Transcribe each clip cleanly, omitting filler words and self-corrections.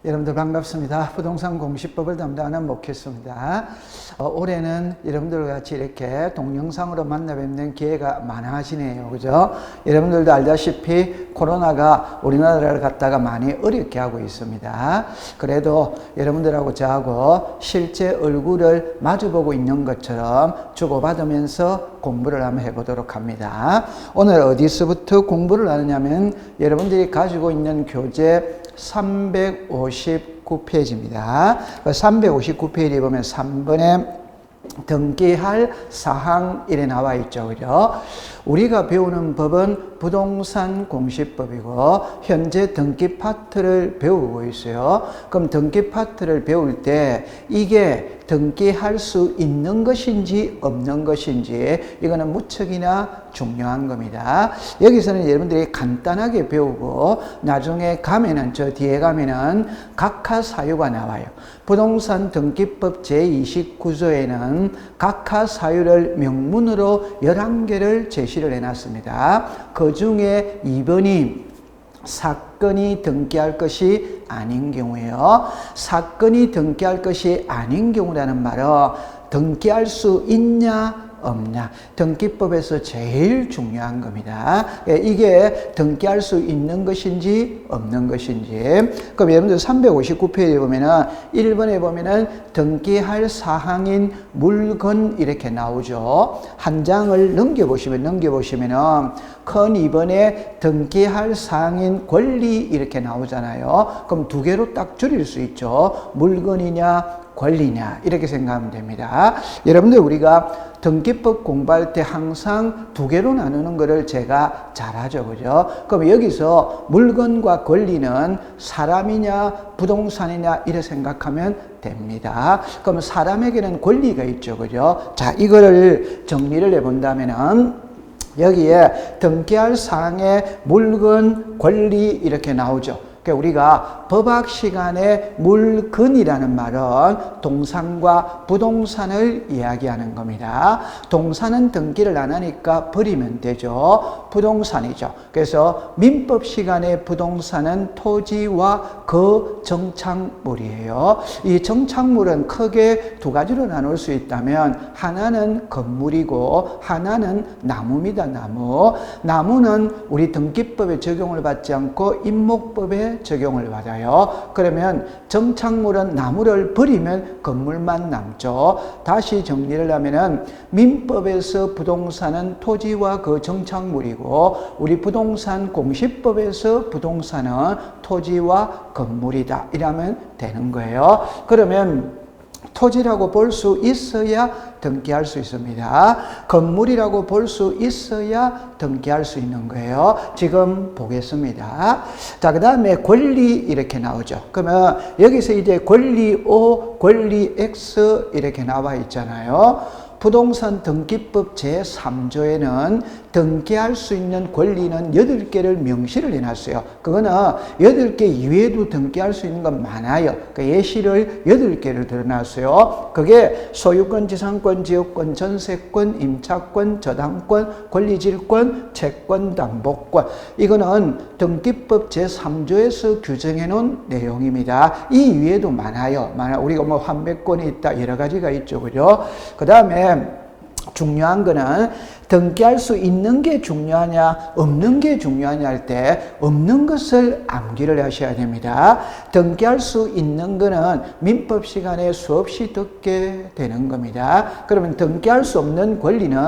여러분들 반갑습니다. 부동산 공시법을 담당하는 목회수입니다. 올해는 여러분들과 같이 이렇게 동영상으로 만나 뵙는 기회가 많아지네요. 그죠? 여러분들도 알다시피 코로나가 우리나라를 갖다가 많이 어렵게 하고 있습니다. 그래도 여러분들하고 저하고 실제 얼굴을 마주보고 있는 것처럼 주고받으면서 공부를 한번 해보도록 합니다. 오늘 어디서부터 공부를 하느냐면 여러분들이 가지고 있는 교재 359페이지입니다. 359페이지 보면 3번에 등기할 사항 이래 나와 있죠. 그죠? 우리가 배우는 법은 부동산 공시법이고 현재 등기 파트를 배우고 있어요. 그럼 등기 파트를 배울 때 이게 등기할 수 있는 것인지 없는 것인지 이거는 무척이나 중요한 겁니다. 여기서는 여러분들이 간단하게 배우고 나중에 가면은 저 뒤에 가면은 각하 사유가 나와요. 부동산 등기법 제29조에는 각하 사유를 명문으로 11개를 제시를 해놨습니다. 그 중에 2번이 사건이 등기할 것이 아닌 경우예요. 사건이 등기할 것이 아닌 경우라는 말은 등기할 수 있냐 없냐, 등기법에서 제일 중요한 겁니다. 이게 등기할 수 있는 것인지 없는 것인지. 그럼 여러분들 359페이지에 보면은 1번에 보면은 등기할 사항인 물건 이렇게 나오죠. 한 장을 넘겨보시면은 큰 2번에 등기할 사항인 권리 이렇게 나오잖아요. 그럼 두 개로 딱 줄일 수 있죠. 물건이냐 권리냐 이렇게 생각하면 됩니다. 여러분들 우리가 등기법 공부할 때 항상 두 개로 나누는 것을 제가 잘하죠. 그죠? 그럼 여기서 물건과 권리는 사람이냐 부동산이냐 이렇게 생각하면 됩니다. 그럼 사람에게는 권리가 있죠. 그죠? 자, 이거를 정리를 해본다면은 여기에 등기할 사항에 물건, 권리 이렇게 나오죠. 우리가 법학 시간에 물건이라는 말은 동산과 부동산을 이야기하는 겁니다. 동산은 등기를 안 하니까 버리면 되죠. 부동산이죠. 그래서 민법 시간에 부동산은 토지와 그 정착물이에요. 이 정착물은 크게 두 가지로 나눌 수 있다면 하나는 건물이고 하나는 나무입니다. 나무는 우리 등기법에 적용을 받지 않고 임목법에 적용을 받아요. 그러면 정착물은 나무를 버리면 건물만 남죠. 다시 정리를 하면은 민법에서 부동산은 토지와 그 정착물이고 우리 부동산 공시법에서 부동산은 토지와 건물이다. 이러면 되는 거예요. 그러면 토지라고 볼 수 있어야 등기할 수 있습니다. 건물이라고 볼 수 있어야 등기할 수 있는 거예요. 지금 보겠습니다. 자, 그 다음에 권리 이렇게 나오죠. 그러면 여기서 이제 권리 O, 권리 X 이렇게 나와 있잖아요. 부동산 등기법 제3조에는 등기할 수 있는 권리는 8개를 명시를 해놨어요. 그거는 8개 이외에도 등기할 수 있는 건 많아요. 그 예시를 8개를 들어놨어요. 그게 소유권, 지상권, 지역권, 전세권, 임차권, 저당권, 권리질권, 채권, 담보권. 이거는 등기법 제3조에서 규정해 놓은 내용입니다. 이 이외에도 많아요. 우리가 뭐 환매권이 있다, 여러 가지가 있죠. 그죠? 그 다음에 중요한 거는 등기할 수 있는 게 중요하냐 없는 게 중요하냐 할 때 없는 것을 암기를 하셔야 됩니다. 등기할 수 있는 거는 민법 시간에 수없이 듣게 되는 겁니다. 그러면 등기할 수 없는 권리는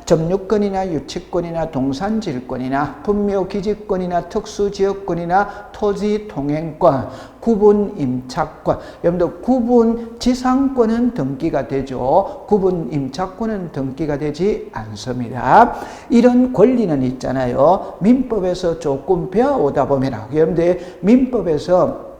점유권이나 유치권이나 동산질권이나 분묘기지권이나 특수지역권이나 토지통행권, 구분 임차권. 여러분들 구분 지상권은 등기가 되죠. 구분 임차권은 등기가 되지 않습니다. 이런 권리는 있잖아요. 민법에서 조금 배워오다 보면 여러분들 민법에서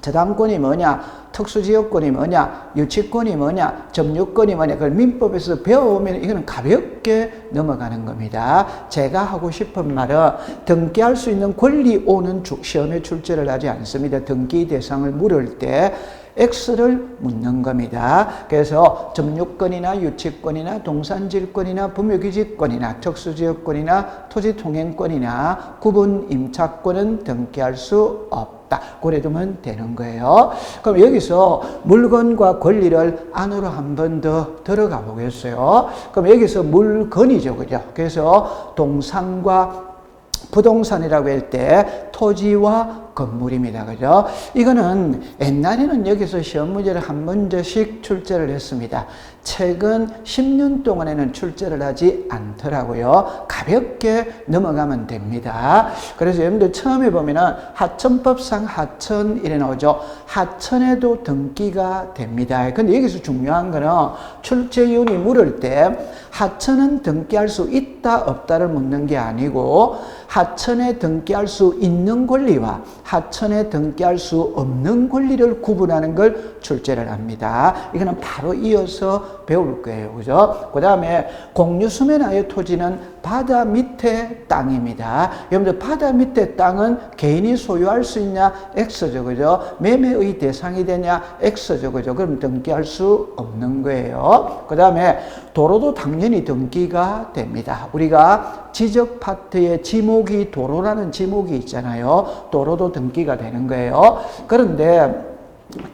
저당권이 뭐냐, 특수지역권이 뭐냐, 유치권이 뭐냐, 점유권이 뭐냐, 그걸 민법에서 배워오면 이거는 가볍게 넘어가는 겁니다. 제가 하고 싶은 말은 등기할 수 있는 권리 O는 시험에 출제를 하지 않습니다. 등기 대상을 물을 때 X를 묻는 겁니다. 그래서 점유권이나 유치권이나 동산질권이나 분묘기지권이나 특수지역권이나 토지통행권이나 구분 임차권은 등기할 수 없다. 없다. 그래 두면 되는 거예요. 그럼 여기서 물건과 권리를 안으로 한 번 더 들어가 보겠어요. 그럼 여기서 물건이죠. 그죠? 그래서 동산과 부동산이라고 할 때 토지와 건물입니다. 그죠? 이거는 옛날에는 여기서 시험 문제를 한 문제씩 출제를 했습니다. 최근 10년 동안에는 출제를 하지 않더라고요. 가볍게 넘어가면 됩니다. 그래서 여러분들 처음에 보면은 하천법상 하천 이래 나오죠. 하천에도 등기가 됩니다. 근데 여기서 중요한 거는 출제위원이 물을 때 하천은 등기할 수 있다 없다를 묻는 게 아니고 하천에 등기할 수 있는 권리와 하천에 등기할 수 없는 권리를 구분하는 걸 출제를 합니다. 이거는 바로 이어서 배울 거예요. 그죠? 그 다음에 공유수면하의 토지는 바다 밑에 땅입니다. 여러분들 바다 밑에 땅은 개인이 소유할 수 있냐? X죠. 그죠? 매매의 대상이 되냐? X죠. 그죠? 그럼 등기할 수 없는 거예요. 그 다음에 도로도 당연히 등기가 됩니다. 우리가 지적 파트에 지목이 도로라는 지목이 있잖아요. 도로도 등기가 되는 거예요. 그런데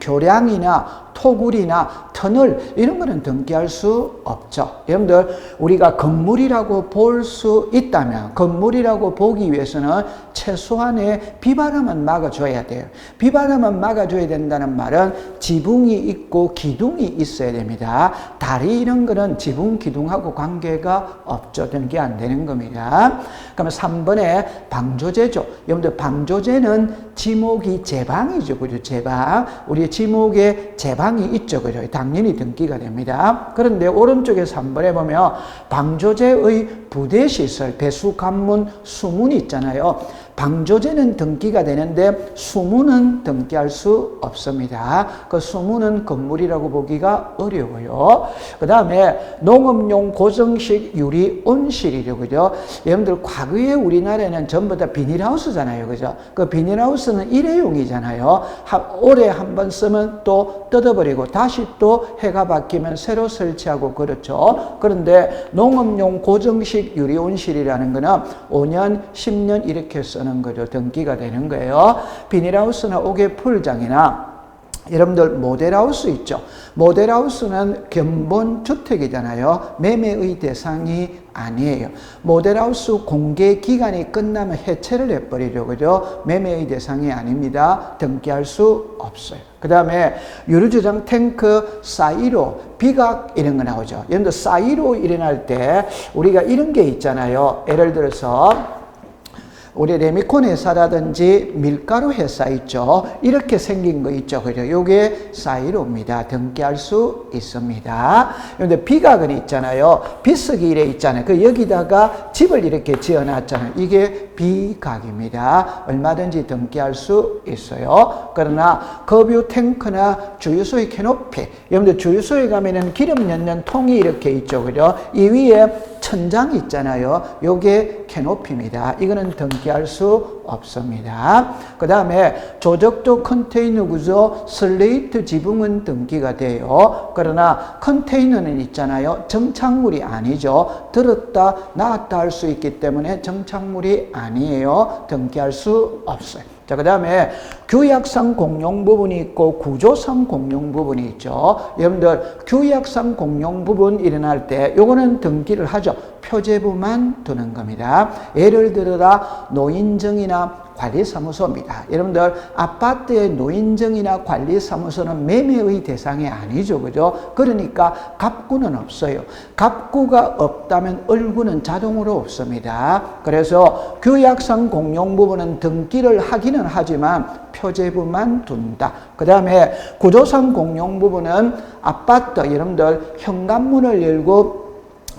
교량이나 토굴이나 터널 이런 거는 등기할 수 없죠. 여러분들 우리가 건물이라고 볼 수 있다면 건물이라고 보기 위해서는 최소한의 비바람은 막아줘야 돼요. 비바람은 막아줘야 된다는 말은 지붕이 있고 기둥이 있어야 됩니다. 다리 이런 거는 지붕 기둥하고 관계가 없죠. 등기 안 되는 겁니다. 그러면 3번에 방조제죠. 여러분들 방조제는 지목이 제방이죠. 그죠? 제방. 우리 지목에 제방이 있죠. 그죠? 당연히 등기가 됩니다. 그런데 오른쪽에 3번에 보면 방조제의 부대시설, 배수, 관문, 수문이 있잖아요. 방조제는 등기가 되는데 수문은 등기할 수 없습니다. 그 수문은 건물이라고 보기가 어려워요. 그 다음에 농업용 고정식 유리 온실이죠. 그죠? 여러분들 과거에 우리나라에는 전부 다 비닐하우스잖아요. 그죠? 그 비닐하우스는 일회용이잖아요. 오래 한 번 쓰면 또 뜯어버리고 다시 또 해가 바뀌면 새로 설치하고 그렇죠. 그런데 농업용 고정식 유리 온실이라는 거는 5년, 10년 이렇게 쓰는 거죠. 등기가 되는 거예요. 비닐하우스나 옥외풀장이나 여러분들 모델하우스 있죠. 모델하우스는 견본주택이잖아요. 매매의 대상이 아니에요. 모델하우스 공개 기간이 끝나면 해체를 해버리죠. 그죠? 매매의 대상이 아닙니다. 등기할 수 없어요. 그 다음에 유류저장 탱크, 사이로, 비각 이런 거 나오죠. 여러분들 사이로 일어날 때 우리가 이런 게 있잖아요. 예를 들어서 우리 레미콘 회사라든지 밀가루 회사 있죠. 이렇게 생긴 거 있죠. 그죠? 요게 사이로입니다. 등기할 수 있습니다. 그런데 비각은 있잖아요. 비석이 이래 있잖아요. 그 여기다가 집을 이렇게 지어 놨잖아요. 이게 비각입니다. 얼마든지 등기할 수 있어요. 그러나 급유 탱크나 주유소의 캐노피. 여러분들 주유소에 가면은 기름 넣는 통이 이렇게 있죠. 그죠? 이 위에 천장 있잖아요. 요게 캐노피입니다. 이거는 등기할 수 없습니다. 그 다음에 조적조 컨테이너 구조 슬레이트 지붕은 등기가 돼요. 그러나 컨테이너는 있잖아요. 정착물이 아니죠. 들었다 놨다 할 수 있기 때문에 정착물이 아니에요. 등기할 수 없어요. 자, 그 다음에 규약상 공용 부분이 있고 구조상 공용 부분이 있죠. 여러분들 규약상 공용 부분 일어날 때 요거는 등기를 하죠. 표제부만 두는 겁니다. 예를 들어라 노인정이나 관리사무소입니다. 여러분들 아파트의 노인정이나 관리사무소는 매매의 대상이 아니죠. 그죠? 그러니까 갑구는 없어요. 갑구가 없다면 을구는 자동으로 없습니다. 그래서 규약상 공용 부분은 등기를 하기는 하지만 표제부만 둔다. 그 다음에 구조상 공용 부분은 아파트 여러분들 현관문을 열고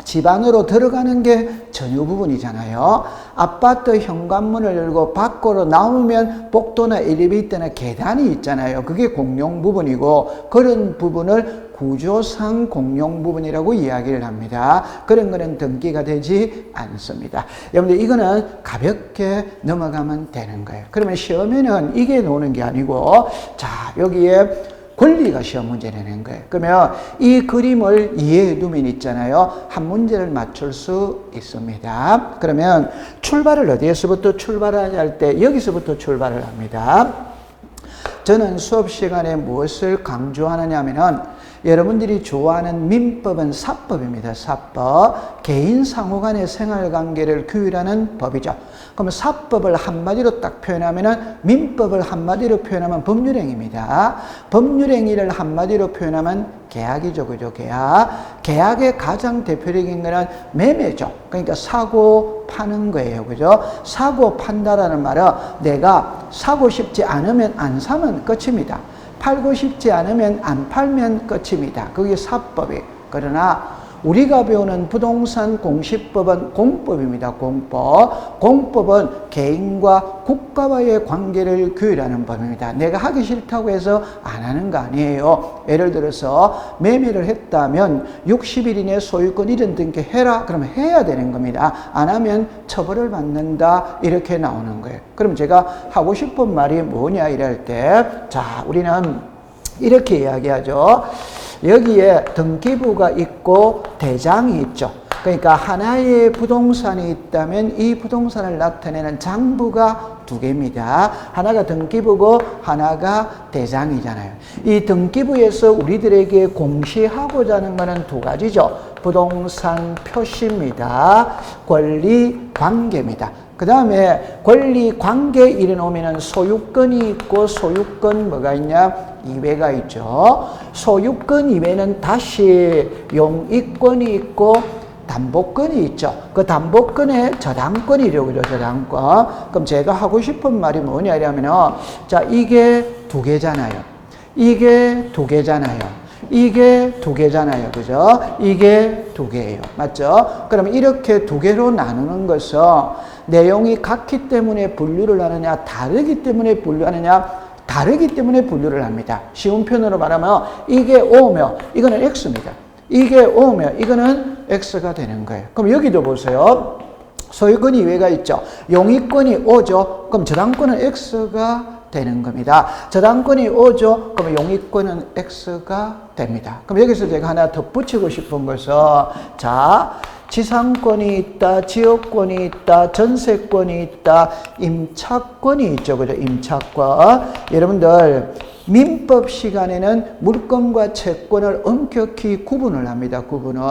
집 안으로 들어가는 게 전유 부분이잖아요. 아파트 현관문을 열고 밖으로 나오면 복도나 엘리베이터나 계단이 있잖아요. 그게 공용 부분이고 그런 부분을 구조상 공용 부분이라고 이야기를 합니다. 그런 거는 등기가 되지 않습니다. 여러분들 이거는 가볍게 넘어가면 되는 거예요. 그러면 시험에는 이게 나오는 게 아니고 자 여기에 권리가 시험 문제 내는 거예요. 그러면 이 그림을 이해해 두면 있잖아요. 한 문제를 맞출 수 있습니다. 그러면 출발을 어디에서부터 출발하냐 할 때 여기서부터 출발을 합니다. 저는 수업 시간에 무엇을 강조하느냐 하면은 여러분들이 좋아하는 민법은 사법입니다. 사법. 개인 상호 간의 생활관계를 규율하는 법이죠. 그럼 사법을 한마디로 딱 표현하면은 민법을 한마디로 표현하면 법률행위입니다. 법률행위를 한마디로 표현하면 계약이죠. 그죠? 계약. 계약의 가장 대표적인 거는 매매죠. 그러니까 사고 파는 거예요. 그죠? 사고 판다라는 말은 내가 사고 싶지 않으면 안 사면 끝입니다. 팔고 싶지 않으면 안 팔면 끝입니다. 그게 사법이. 그러나 우리가 배우는 부동산 공시법은 공법입니다. 공법. 공법은 개인과 국가와의 관계를 규율하는 법입니다. 내가 하기 싫다고 해서 안 하는 거 아니에요. 예를 들어서 매매를 했다면 60일 이내 소유권 이전 등기해라. 그러면 해야 되는 겁니다. 안 하면 처벌을 받는다. 이렇게 나오는 거예요. 그럼 제가 하고 싶은 말이 뭐냐 이럴 때, 자, 우리는 이렇게 이야기하죠. 여기에 등기부가 있고 대장이 있죠. 그러니까 하나의 부동산이 있다면 이 부동산을 나타내는 장부가 두 개입니다. 하나가 등기부고 하나가 대장이잖아요. 이 등기부에서 우리들에게 공시하고자 하는 것은 두 가지죠. 부동산 표시입니다. 권리 관계입니다. 그 다음에 권리 관계 이르놓으면 소유권이 있고 소유권 뭐가 있냐? 이외가 있죠. 소유권 이외는 다시 용익권이 있고 담보권이 있죠. 그 담보권에 저당권이죠. 그죠? 저당권. 그럼 제가 하고 싶은 말이 뭐냐 이러면은, 자, 이게 두 개잖아요. 이게 두 개잖아요. 이게 두 개잖아요. 그죠? 이게 두 개예요. 맞죠? 그럼 이렇게 두 개로 나누는 것은 내용이 같기 때문에 분류를 하느냐, 다르기 때문에 분류하느냐, 다르기 때문에 분류를 합니다. 쉬운 표현으로 말하면 이게 O며 이거는 X입니다. 이게 O며 이거는 X가 되는 거예요. 그럼 여기도 보세요. 소유권이 이외가 있죠. 용익권이 O죠. 그럼 저당권은 X가 되는 겁니다. 저당권이 O죠. 그럼 용익권은 X가 됩니다. 그럼 여기서 제가 하나 덧붙이고 싶은 것은, 자, 지상권이 있다, 지역권이 있다, 전세권이 있다, 임차권이 있죠. 그죠? 임차권. 여러분들, 민법 시간에는 물건과 채권을 엄격히 구분을 합니다. 구분을.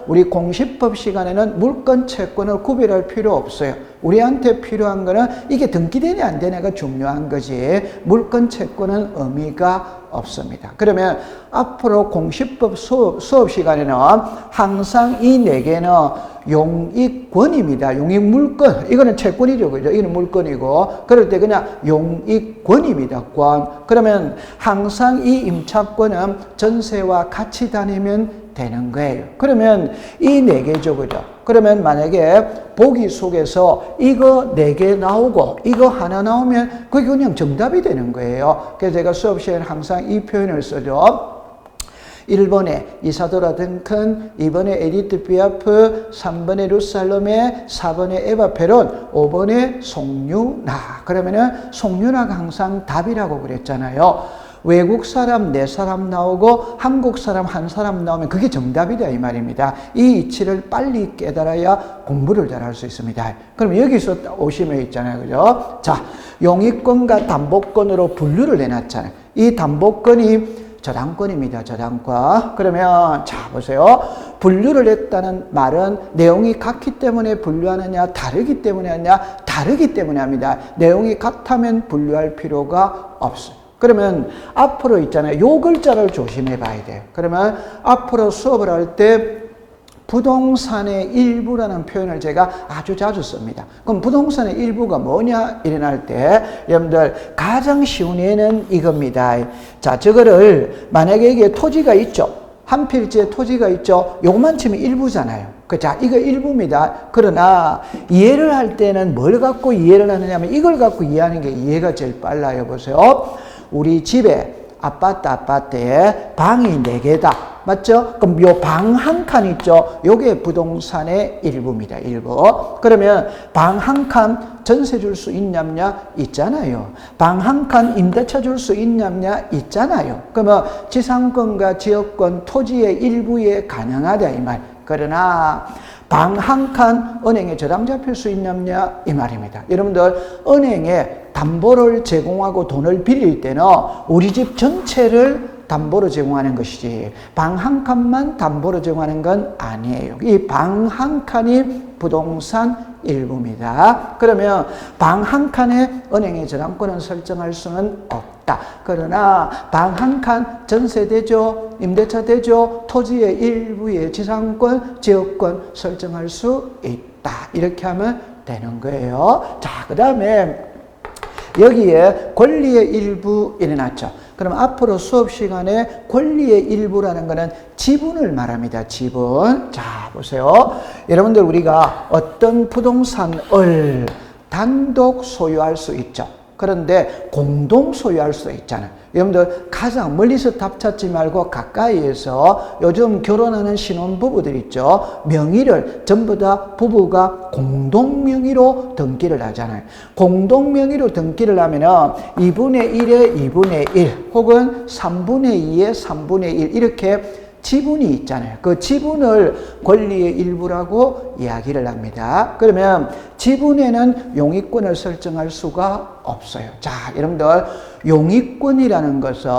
우리 공시법 시간에는 물건, 채권을 구별할 필요 없어요. 우리한테 필요한 거는 이게 등기되냐 안 되냐가 중요한 거지. 물건, 채권은 의미가 없습니다. 그러면 앞으로 공시법 수업 시간에는 항상 이 네 개는 용익권입니다. 용익물권. 이거는 채권이죠. 그죠? 이거는 물건이고. 그럴 때 그냥 용익권입니다. 권. 그러면 항상 이 임차권은 전세와 같이 다니면 되는 거예요. 그러면 이 네 개죠. 그죠? 그러면 만약에 보기 속에서 이거 4개 나오고 이거 하나 나오면 그게 그냥 정답이 되는 거예요. 그래서 제가 수업 시간에 항상 이 표현을 쓰죠. 1번에 이사도라 duncan, 2번에 에디트 피아프, 3번에 루살롬에, 4번에 에바 페론, 5번에 송유나. 그러면은 송유나가 항상 답이라고 그랬잖아요. 외국 사람 4사람 나오고 한국 사람 1사람 나오면 그게 정답이다 이 말입니다. 이 이치를 빨리 깨달아야 공부를 잘할 수 있습니다. 그럼 여기서 오시면 있잖아요. 그죠? 자, 용익권과 담보권으로 분류를 내놨잖아요. 이 담보권이 저당권입니다. 저당권. 그러면 자 보세요. 분류를 했다는 말은 내용이 같기 때문에 분류하느냐, 다르기 때문에 하느냐, 다르기 때문에 합니다. 내용이 같다면 분류할 필요가 없어요. 그러면 앞으로 있잖아요. 요 글자를 조심해 봐야 돼요. 그러면 앞으로 수업을 할 때 부동산의 일부라는 표현을 제가 아주 자주 씁니다. 그럼 부동산의 일부가 뭐냐? 일어날 때 여러분들 가장 쉬운 예는 이겁니다. 자, 저거를 만약에 이게 토지가 있죠. 한 필지에 토지가 있죠. 요것만 치면 일부잖아요. 자, 이거 일부입니다. 그러나 이해를 할 때는 뭘 갖고 이해를 하느냐 하면 이걸 갖고 이해하는 게 이해가 제일 빨라요. 보세요. 우리 집에 아파트에 방이 4개다. 맞죠? 그럼 요 방 한 칸 있죠? 요게 부동산의 일부입니다. 일부. 그러면 방 한 칸 전세 줄 수 있냐냐? 있잖아요. 방 한 칸 임대차 줄 수 있냐냐? 있잖아요. 그러면 지상권과 지역권 토지의 일부에 가능하다 이 말. 그러나 방 한 칸 은행에 저당 잡힐 수 있냐냐? 이 말입니다. 여러분들 은행에 담보를 제공하고 돈을 빌릴 때는 우리 집 전체를 담보로 제공하는 것이지 방 한 칸만 담보로 제공하는 건 아니에요. 이 방 한 칸이 부동산 일부입니다. 그러면 방 한 칸에 은행의 저당권은 설정할 수는 없다. 그러나 방 한 칸 전세대조, 임대차 대조, 토지의 일부의 지상권, 지역권 설정할 수 있다. 이렇게 하면 되는 거예요. 자, 그 다음에 여기에 권리의 일부 일어났죠. 그럼 앞으로 수업 시간에 권리의 일부라는 것은 지분을 말합니다. 지분. 자, 보세요. 여러분들 우리가 어떤 부동산을 단독 소유할 수 있죠. 그런데 공동 소유할 수 있잖아요. 여러분들 가장 멀리서 답 찾지 말고 가까이에서 요즘 결혼하는 신혼부부들 있죠. 명의를 전부 다 부부가 공동 명의로 등기를 하잖아요. 공동 명의로 등기를 하면은 2분의 1에 2분의 1 혹은 3분의 2에 3분의 1 이렇게 지분이 있잖아요. 그 지분을 권리의 일부라고 이야기를 합니다. 그러면 지분에는 용익권을 설정할 수가 없어요. 자, 여러분들 용익권이라는 것은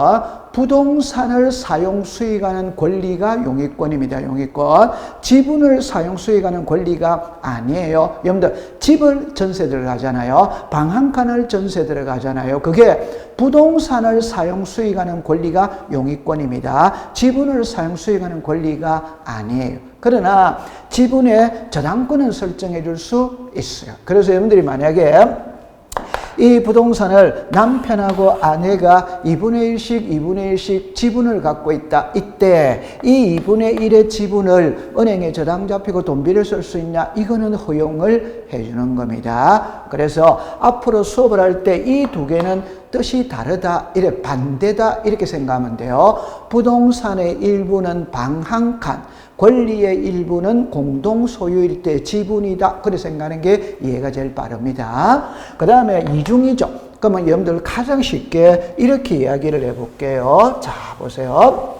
부동산을 사용 수익하는 권리가 용익권입니다. 용익권. 지분을 사용 수익하는 권리가 아니에요. 여러분들 집을 전세 들어가잖아요. 방 한 칸을 전세 들어가잖아요. 그게 부동산을 사용 수익하는 권리가 용익권입니다. 지분을 사용 수익하는 권리가 아니에요. 그러나 지분에 저당권은 설정해 줄 수 있어요. 그래서 여러분들이 만약에 이 부동산을 남편하고 아내가 2분의 1씩 2분의 1씩 지분을 갖고 있다. 이때 이 2분의 1의 지분을 은행에 저당 잡히고 돈비를 쓸 수 있냐? 이거는 허용을 해주는 겁니다. 그래서 앞으로 수업을 할 때 이 두 개는 뜻이 다르다, 이래 반대다 이렇게 생각하면 돼요. 부동산의 일부는 방 한 칸, 권리의 일부는 공동 소유일 때 지분이다. 그렇게 생각하는 게 이해가 제일 빠릅니다. 그 다음에 이중이죠. 그러면 여러분들 가장 쉽게 이렇게 이야기를 해볼게요. 자, 보세요.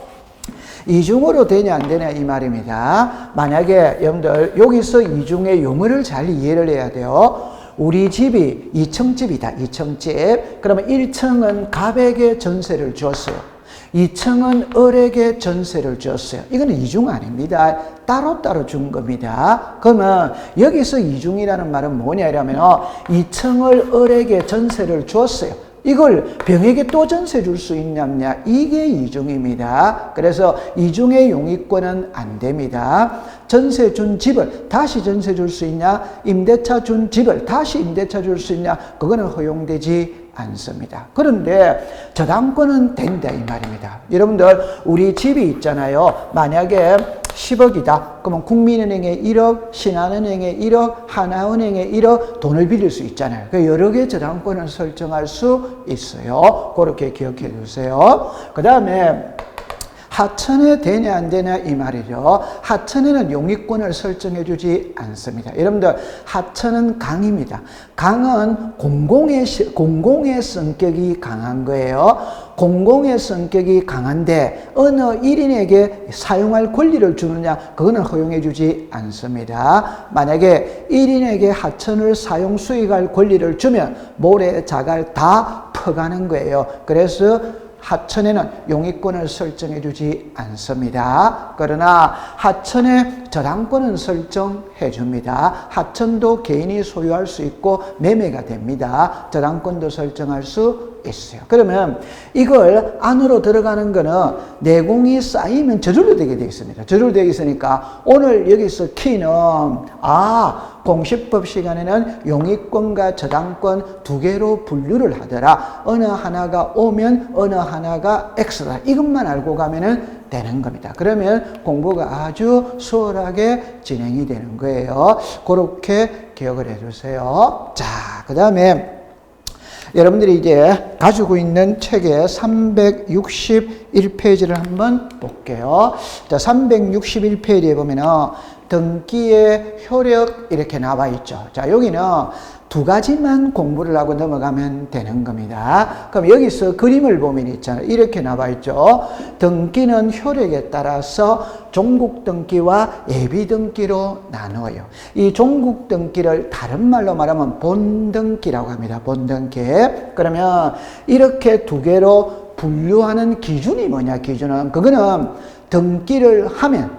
이중으로 되냐 안 되냐 이 말입니다. 만약에 여러분들 여기서 이중의 용어를 잘 이해를 해야 돼요. 우리 집이 2층 집이다. 2층 집. 그러면 1층은 갑에게 전세를 줬어요. 2층은 을에게 전세를 줬어요. 이거는 이중 아닙니다. 따로따로 준 겁니다. 그러면 여기서 이중이라는 말은 뭐냐 이러면 2층을 을에게 전세를 줬어요. 이걸 병에게 또 전세 줄 수 있냐? 이게 이중입니다. 그래서 이중의 용익권은 안 됩니다. 전세 준 집을 다시 전세 줄 수 있냐? 임대차 준 집을 다시 임대차 줄 수 있냐? 그거는 허용되지 않습니다. 그런데 저당권은 된다 이 말입니다. 여러분들 우리 집이 있잖아요. 만약에 10억이다. 그러면 국민은행에 1억, 신한은행에 1억, 하나은행에 1억 돈을 빌릴 수 있잖아요. 여러 개의 저당권을 설정할 수 있어요. 그렇게 기억해 주세요. 그 다음에 하천에 되냐 안 되냐 이 말이죠. 하천에는 용익권을 설정해 주지 않습니다. 여러분들 하천은 강입니다. 강은 공공의 성격이 강한 거예요. 공공의 성격이 강한데 어느 1인에게 사용할 권리를 주느냐 그거는 허용해 주지 않습니다. 만약에 1인에게 하천을 사용 수익할 권리를 주면 모래 자갈 다 퍼가는 거예요. 그래서 하천에는 용익권을 설정해 주지 않습니다. 그러나 하천에 저당권은 설정해 줍니다. 하천도 개인이 소유할 수 있고 매매가 됩니다. 저당권도 설정할 수 있어요. 그러면 이걸 안으로 들어가는 거는 내공이 쌓이면 저절로 되게 되어 있습니다. 저절로 되어 있으니까 오늘 여기서 키는 공시법 시간에는 용익권과 저당권 두 개로 분류를 하더라. 어느 하나가 O면 어느 하나가 X다. 이것만 알고 가면은 되는 겁니다. 그러면 공부가 아주 수월하게 진행이 되는 거예요. 그렇게 기억을 해주세요. 자, 그 다음에 여러분들이 이제 가지고 있는 책의 361페이지를 한번 볼게요. 자, 361페이지에 보면은 등기의 효력 이렇게 나와 있죠. 자, 여기는 두 가지만 공부를 하고 넘어가면 되는 겁니다. 그럼 여기서 그림을 보면 있잖아요. 이렇게 나와 있죠. 등기는 효력에 따라서 종국 등기와 예비 등기로 나누어요. 이 종국 등기를 다른 말로 말하면 본 등기라고 합니다. 본 등기. 그러면 이렇게 두 개로 분류하는 기준이 뭐냐? 기준은 그거는 등기를 하면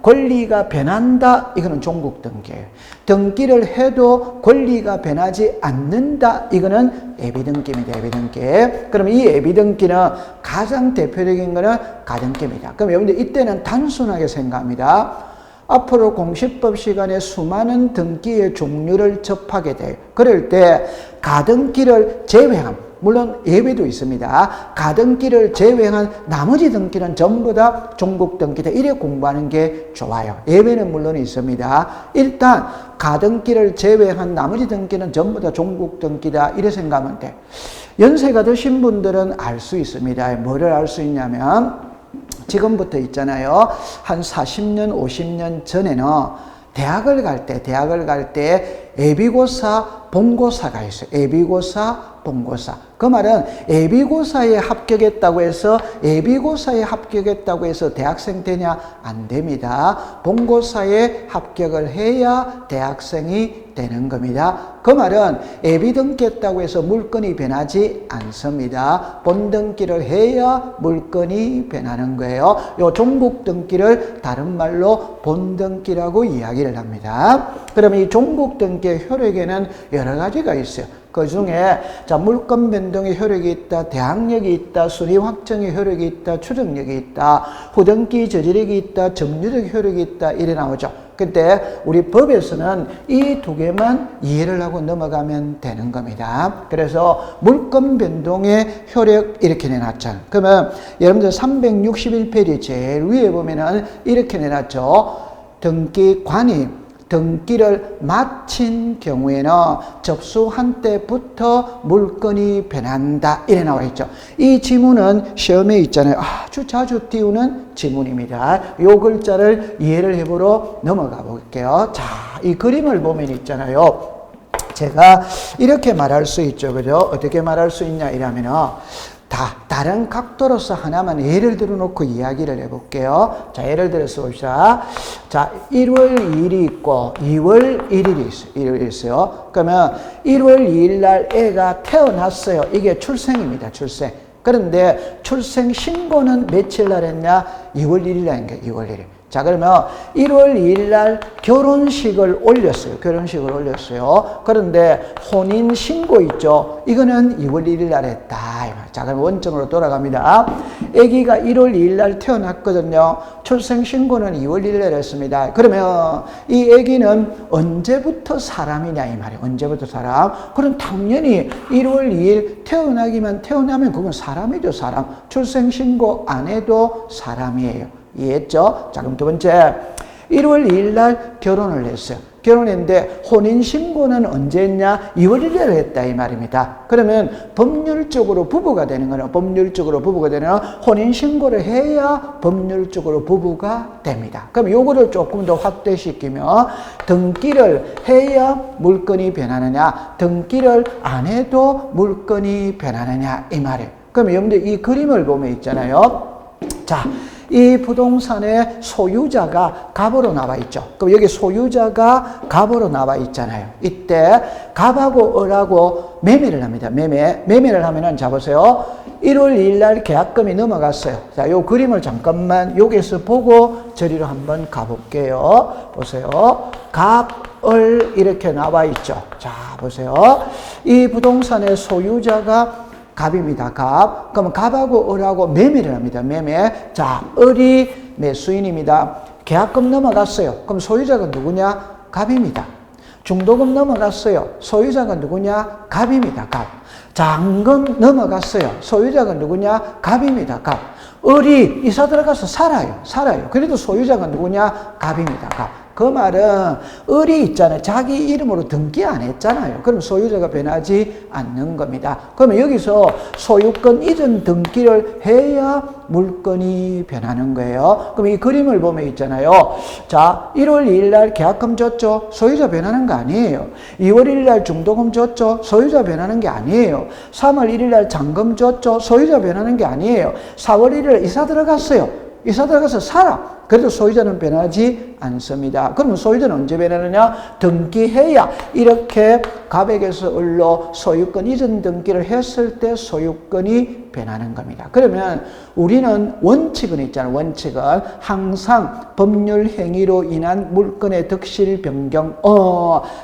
권리가 변한다. 이거는 종국 등기예요. 등기를 해도 권리가 변하지 않는다. 이거는 예비 등기입니다. 예비 등기. 그럼 이 예비 등기는 가장 대표적인 거는 가등기입니다. 그럼 여러분들 이때는 단순하게 생각합니다. 앞으로 공시법 시간에 수많은 등기의 종류를 접하게 돼요. 그럴 때 가등기를 제외한, 물론 예외도 있습니다. 가등기를 제외한 나머지 등기는 전부 다 종국 등기다. 이래 공부하는 게 좋아요. 예외는 물론 있습니다. 일단 가등기를 제외한 나머지 등기는 전부 다 종국 등기다. 이래 생각하면 돼. 연세가 드신 분들은 알 수 있습니다. 뭐를 알 수 있냐면 지금부터 있잖아요. 한 40년, 50년 전에는 대학을 갈 때 예비고사, 본고사가 있어요. 예비고사, 본고사. 그 말은 예비고사에 합격했다고 해서 대학생 되냐? 안 됩니다. 본고사에 합격을 해야 대학생이 되는 겁니다. 그 말은 예비 등기했다고 해서 물건이 변하지 않습니다. 본 등기를 해야 물건이 변하는 거예요. 요 종국 등기를 다른 말로 본 등기라고 이야기를 합니다. 그러면 이 종국 등기의 효력에는 여러 가지가 있어요. 그 중에 자 물건 변동의 효력이 있다, 대항력이 있다, 순위 확정의 효력이 있다, 추정력이 있다, 후등기 저지력이 있다, 점유력 효력이 있다 이래 나오죠. 근데 우리 법에서는 이 두 개만 이해를 하고 넘어가면 되는 겁니다. 그래서 물건 변동의 효력 이렇게 내놨잖아요. 그러면 여러분들 361페이지 제일 위에 보면은 이렇게 내놨죠. 등기관이 등기를 마친 경우에는 접수한 때부터 물건이 변한다. 이래 나와 있죠. 이 지문은 시험에 있잖아요. 아주 자주 띄우는 지문입니다. 이 글자를 이해를 해보러 넘어가 볼게요. 자, 이 그림을 보면 있잖아요. 제가 이렇게 말할 수 있죠. 그죠? 어떻게 말할 수 있냐 이러면은 다른 각도로서 하나만 예를 들어 놓고 이야기를 해볼게요. 자, 예를 들어서 봅시다. 자, 1월 2일이 있고 2월 1일이 있어요. 1일이 있어요. 그러면 1월 2일 날 애가 태어났어요. 이게 출생입니다. 출생. 그런데 출생 신고는 며칠 날 했냐? 2월 1일 날인 거예요. 2월 1일. 자, 그러면 1월 2일 날 결혼식을 올렸어요. 결혼식을 올렸어요. 그런데 혼인신고 있죠? 이거는 2월 1일 날 했다. 자, 그럼 원점으로 돌아갑니다. 아기가 1월 2일 날 태어났거든요. 출생신고는 2월 1일 날 했습니다. 그러면 이 아기는 언제부터 사람이냐 이 말이에요. 언제부터 사람? 그럼 당연히 1월 2일 태어나면 그건 사람이죠. 사람. 출생신고 안 해도 사람이에요. 이해했죠? 자, 그럼 두 번째. 1월 2일 날 결혼을 했어요. 결혼했는데 혼인신고는 언제 했냐? 2월 1일에 했다 이 말입니다. 그러면 법률적으로 부부가 되는 거는 혼인신고를 해야 법률적으로 부부가 됩니다. 그럼 요거를 조금 더 확대시키면 등기를 해야 물건이 변하느냐, 등기를 안 해도 물건이 변하느냐 이 말이에요. 그럼 여러분들 이 그림을 보면 있잖아요. 자, 이 부동산의 소유자가 갑으로 나와 있죠. 그럼 여기 소유자가 갑으로 나와 있잖아요. 이때 갑하고 을하고 매매를 합니다. 매매를 하면은 자 보세요. 1월 2일 날 계약금이 넘어갔어요. 자, 요 그림을 잠깐만 여기서 보고 저리로 한번 가볼게요. 보세요. 갑, 을 이렇게 나와 있죠. 자, 보세요. 이 부동산의 소유자가 갑입니다. 갑. 그러면 갑하고 을하고 매매를 합니다. 매매. 자, 을이 매수인입니다. 계약금 넘어갔어요. 그럼 소유자가 누구냐? 갑입니다. 중도금 넘어갔어요. 소유자가 누구냐? 갑입니다. 갑. 잔금 넘어갔어요. 소유자가 누구냐? 갑입니다. 갑. 을이 이사 들어가서 살아요. 그래도 소유자가 누구냐? 갑입니다. 갑. 그 말은 을이 있잖아요. 자기 이름으로 등기 안 했잖아요. 그럼 소유자가 변하지 않는 겁니다. 그러면 여기서 소유권 이전 등기를 해야 물건이 변하는 거예요. 그럼 이 그림을 보면 있잖아요. 자, 1월 2일 날 계약금 줬죠? 소유자 변하는 거 아니에요. 2월 1일 날 중도금 줬죠? 소유자 변하는 게 아니에요. 3월 1일 날 잔금 줬죠? 소유자 변하는 게 아니에요. 4월 1일 날 이사 들어갔어요. 이사 들어가서 살아. 그래도 소유자는 변하지 않습니다. 그러면 소유자는 언제 변하느냐? 등기해야 이렇게 갑액에서 을로 소유권 이전 등기를 했을 때 소유권이 변하는 겁니다. 그러면 우리는 원칙은 있잖아요. 원칙은 항상 법률 행위로 인한 물건의 득실 변경,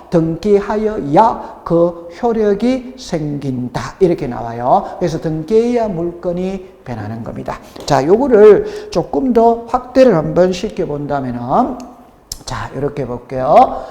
등기하여야 그 효력이 생긴다. 이렇게 나와요. 그래서 등기해야 물건이 변하는 겁니다. 자, 요거를 조금 더 확대를 한번 시켜본다면은, 자, 이렇게 볼게요.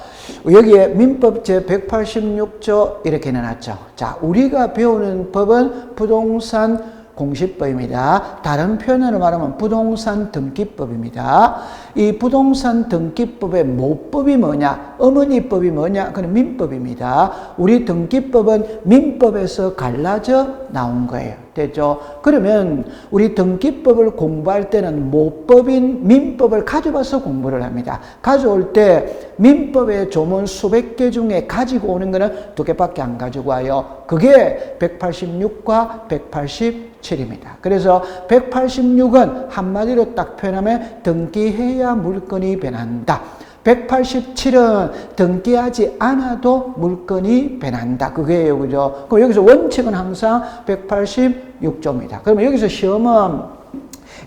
여기에 민법 제 186조 이렇게 내놨죠. 자, 우리가 배우는 법은 부동산 공시법입니다. 다른 표현으로 말하면 부동산 등기법입니다. 이 부동산 등기법의 모법이 뭐냐? 어머니법이 뭐냐? 그건 민법입니다. 우리 등기법은 민법에서 갈라져 나온 거예요. 됐죠? 그러면 우리 등기법을 공부할 때는 모법인 민법을 가져와서 공부를 합니다. 가져올 때 민법의 조문 수백 개 중에 가지고 오는 거는 2개밖에 안 가지고 와요. 그게 186과 187입니다. 그래서 186은 한마디로 딱 표현하면 등기해야 물건이 변한다. 187은 등기하지 않아도 물건이 변한다. 그게요, 그죠? 그럼 여기서 원칙은 항상 186조입니다. 그러면 여기서 시험은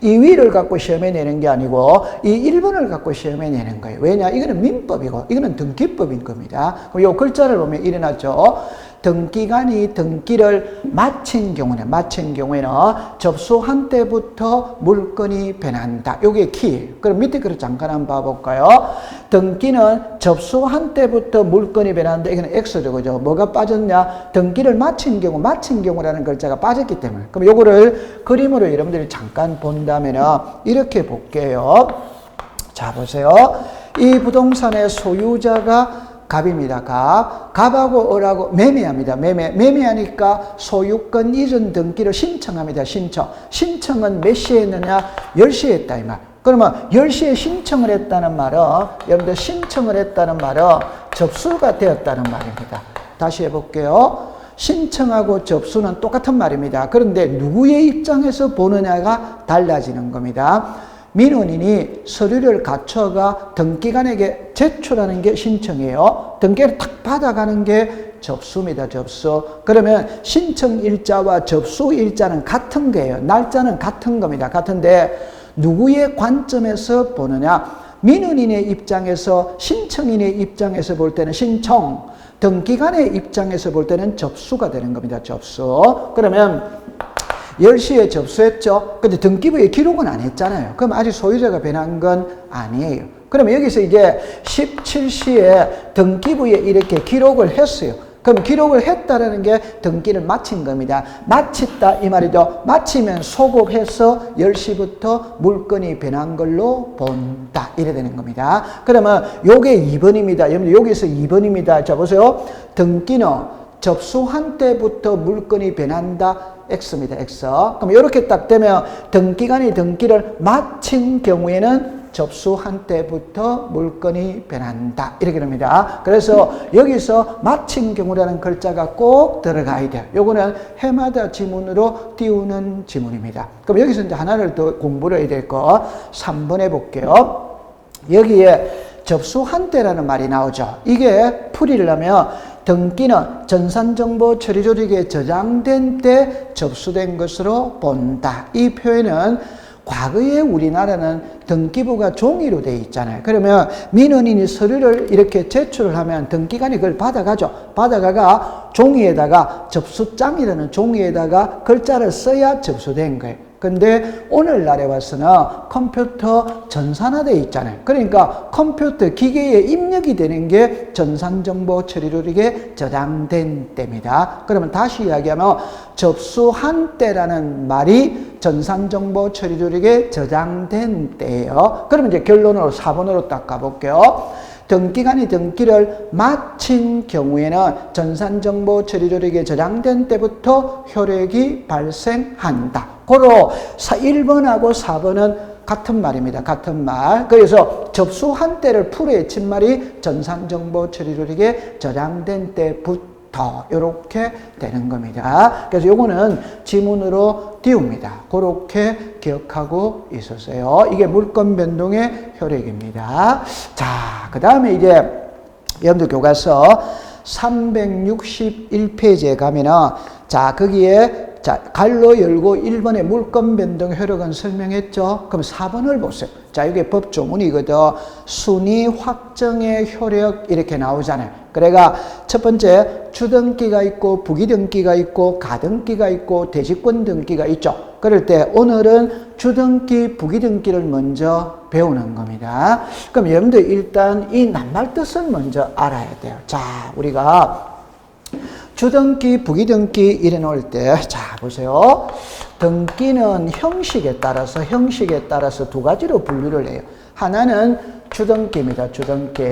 이 위를 갖고 시험에 내는 게 아니고 이 1번을 갖고 시험에 내는 거예요. 왜냐? 이거는 민법이고 이거는 등기법인 겁니다. 그럼 이 글자를 보면 이래 놨죠. 등기관이 등기를 마친 경우는 접수한 때부터 물건이 변한다. 요게 키. 그럼 밑에 글을 잠깐 한번 봐볼까요? 등기는 접수한 때부터 물건이 변한다. 이거는 X죠, 그죠? 뭐가 빠졌냐? 등기를 마친 경우라는 글자가 빠졌기 때문에. 그럼 요거를 그림으로 여러분들이 잠깐 본다면은 이렇게 볼게요. 자, 보세요. 이 부동산의 소유자가 갑입니다. 갑하고 을하고 매매합니다. 매매하니까 소유권 이전 등기를 신청합니다. 신청은 몇 시에 했느냐? 10시에 했다 이 말. 그러면 10시에 신청을 했다는 말은 여러분들 신청을 했다는 말은 접수가 되었다는 말입니다. 다시 해볼게요. 신청하고 접수는 똑같은 말입니다. 그런데 누구의 입장에서 보느냐가 달라지는 겁니다. 민원인이 서류를 갖춰가 등기관에게 제출하는 게 신청이에요. 등기를 탁 받아가는 게 접수입니다. 접수. 그러면 신청일자와 접수일자는 같은 거예요. 날짜는 같은 겁니다. 같은데 누구의 관점에서 보느냐? 민원인의 입장에서, 신청인의 입장에서 볼 때는 신청, 등기관의 입장에서 볼 때는 접수가 되는 겁니다. 접수. 그러면 10시에 접수했죠. 근데 등기부에 기록은 안 했잖아요. 그럼 아직 소유자가 변한 건 아니에요. 그러면 여기서 이제 17시에 등기부에 이렇게 기록을 했어요. 그럼 기록을 했다라는 게 등기를 마친 겁니다. 마쳤다 이 말이죠. 마치면 소급해서 10시부터 물건이 변한 걸로 본다. 이래 되는 겁니다. 그러면 요게 2번입니다. 여러분들 여기서 2번입니다. 자, 보세요. 등기는 접수한 때부터 물건이 변한다. X입니다. X. 그럼 이렇게 딱 되면 등기관이 등기를 마친 경우에는 접수한 때부터 물건이 변한다. 이렇게 됩니다. 그래서 여기서 마친 경우라는 글자가 꼭 들어가야 돼요. 요거는 해마다 지문으로 띄우는 지문입니다. 그럼 여기서 이제 하나를 더 공부를 해야 될 거 3번 해볼게요. 여기에 접수한 때라는 말이 나오죠. 이게 풀이를 하면 등기는 전산정보 처리 조직에 저장된 때 접수된 것으로 본다. 이 표현은 과거에 우리나라는 등기부가 종이로 되어 있잖아요. 그러면 민원인이 서류를 이렇게 제출을 하면 등기관이 그걸 받아가죠. 받아가가 종이에다가 접수장이라는 종이에다가 글자를 써야 접수된 거예요. 근데 오늘날에 와서는 컴퓨터 전산화되어 있잖아요. 그러니까 컴퓨터 기계에 입력이 되는 게 전산정보 처리력에 저장된 때입니다. 그러면 다시 이야기하면 접수한 때라는 말이 전산정보 처리력에 저장된 때예요. 그러면 이제 결론으로 4번으로 딱 가볼게요. 등기관이 등기를 마친 경우에는 전산정보 처리조력에 저장된 때부터 효력이 발생한다. 고로 1번하고 4번은 같은 말입니다. 같은 말. 그래서 접수한 때를 풀어헤친 말이 전산정보 처리조력에 저장된 때부터 이렇게 되는 겁니다. 그래서 요거는 지문으로 띄웁니다. 그렇게 기억하고 있었어요. 이게 물권 변동의 효력입니다. 자, 그 다음에 이제 여러분들 교과서 361페이지에 가면은 자, 거기에 자, 갈로 열고 1번의 물권 변동 효력은 설명했죠. 그럼 4번을 보세요. 자, 이게 법조문이거든. 순위 확정의 효력 이렇게 나오잖아요. 그래가 첫 번째 주등기가 있고 부기등기가 있고 가등기가 있고 대지권 등기가 있죠. 그럴 때 오늘은 주등기, 부기등기를 먼저 배우는 겁니다. 그럼 여러분들 일단 이 낱말 뜻을 먼저 알아야 돼요. 자, 우리가 주등기, 부기등기 이래 놓을 때, 자, 보세요. 등기는 형식에 따라서 두 가지로 분류를 해요. 하나는 주등기입니다. 주등기.